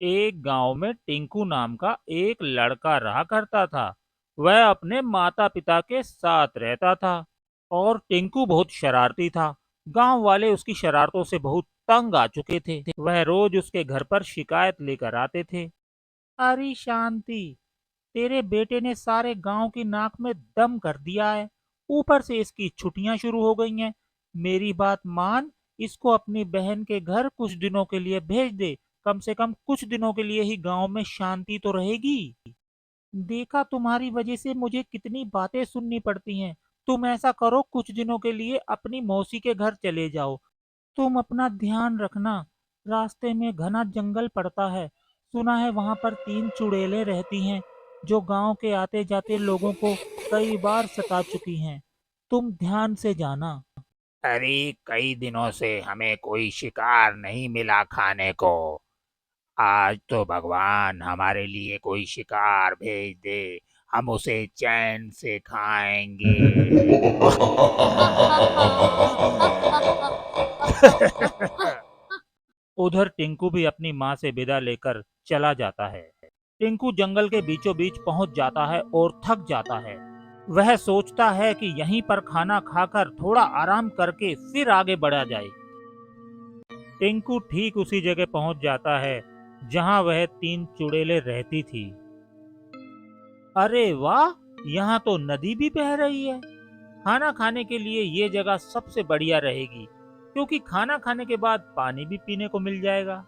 एक गांव में टिंकू नाम का एक लड़का रहा करता था। वह अपने माता पिता के साथ रहता था और टिंकू बहुत शरारती था। गांव वाले उसकी शरारतों से बहुत तंग आ चुके थे। वह रोज उसके घर पर शिकायत लेकर आते थे। अरे शांति, तेरे बेटे ने सारे गांव की नाक में दम कर दिया है। ऊपर से इसकी छुट्टियां शुरू हो गई हैं। मेरी बात मान, इसको अपनी बहन के घर कुछ दिनों के लिए भेज दे। कम से कम कुछ दिनों के लिए ही गांव में शांति तो रहेगी। देखा, तुम्हारी वजह से मुझे कितनी बातें सुननी पड़ती हैं। तुम ऐसा करो, कुछ दिनों के लिए अपनी मौसी के घर चले जाओ। तुम अपना ध्यान रखना। रास्ते में घना जंगल पड़ता है। सुना है वहां पर 3 चुड़ैलें रहती हैं जो गांव के आते जाते लोगों को कई बार सता चुकी हैं। तुम ध्यान से जाना। अरे कई दिनों से हमें कोई शिकार नहीं मिला खाने को। आज तो भगवान हमारे लिए कोई शिकार भेज दे, हम उसे चैन से खाएंगे। उधर टिंकू भी अपनी माँ से विदा लेकर चला जाता है। टिंकू जंगल के बीचों बीच पहुंच जाता है और थक जाता है। वह सोचता है कि यहीं पर खाना खाकर थोड़ा आराम करके फिर आगे बढ़ा जाए। टिंकू ठीक उसी जगह पहुंच जाता है जहां वह 3 चुड़ैलें रहती थी। अरे वाह, यहाँ तो नदी भी बह रही है। खाना खाने के लिए ये जगह सबसे बढ़िया रहेगी, क्योंकि खाना खाने के बाद पानी भी पीने को मिल जाएगा।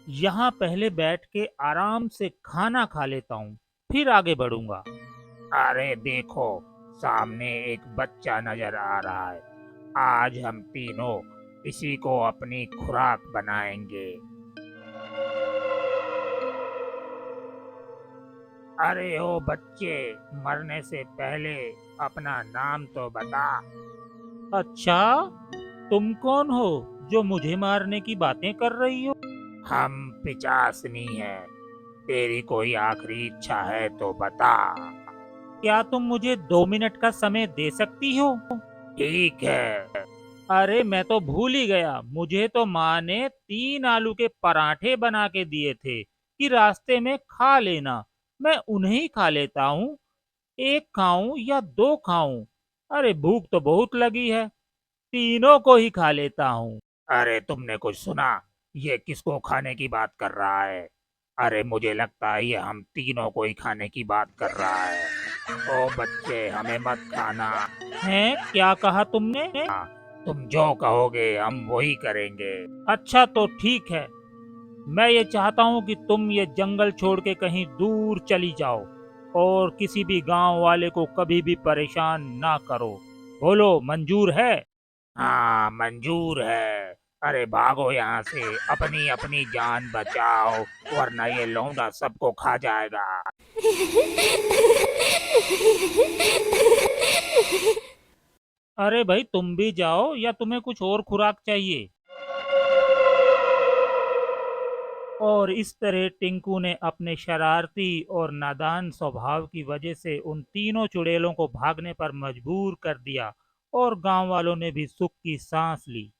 यहाँ पहले बैठ के आराम से खाना खा लेता हूँ, फिर आगे बढ़ूंगा। अरे देखो, सामने एक बच्चा नजर आ रहा है। आज हम तीनों इसी को अपनी खुराक बनाएंगे। अरे ओ बच्चे, मरने से पहले अपना नाम तो बता। अच्छा, तुम कौन हो जो मुझे मारने की बातें कर रही हो? हम पिचासनी है। तेरी कोई आखिरी इच्छा है तो बता। क्या तुम मुझे 2 मिनट का समय दे सकती हो? ठीक है। अरे मैं तो भूल ही गया, मुझे तो माँ ने 3 आलू के पराठे बना के दिए थे कि रास्ते में खा लेना। मैं उन्हें ही खा लेता हूँ। एक खाऊं या 2 खाऊं? अरे भूख तो बहुत लगी है, तीनों को ही खा लेता हूँ। अरे तुमने कुछ सुना? ये किसको खाने की बात कर रहा है? अरे मुझे लगता है ये हम तीनों को ही खाने की बात कर रहा है। ओ बच्चे, हमें मत खाना। हैं, क्या कहा तुमने? हाँ, तुम जो कहोगे हम वही करेंगे। अच्छा तो ठीक है, मैं ये चाहता हूँ कि तुम ये जंगल छोड़ के कहीं दूर चली जाओ और किसी भी गांव वाले को कभी भी परेशान ना करो। बोलो, मंजूर है? हाँ, मंजूर है। अरे भागो यहाँ से, अपनी अपनी जान बचाओ, वरना ये लौंडा सबको खा जाएगा। अरे भाई, तुम भी जाओ या तुम्हें कुछ और खुराक चाहिए? और इस तरह टिंकू ने अपने शरारती और नादान स्वभाव की वजह से उन तीनों चुड़ैलों को भागने पर मजबूर कर दिया और गांव वालों ने भी सुख की सांस ली।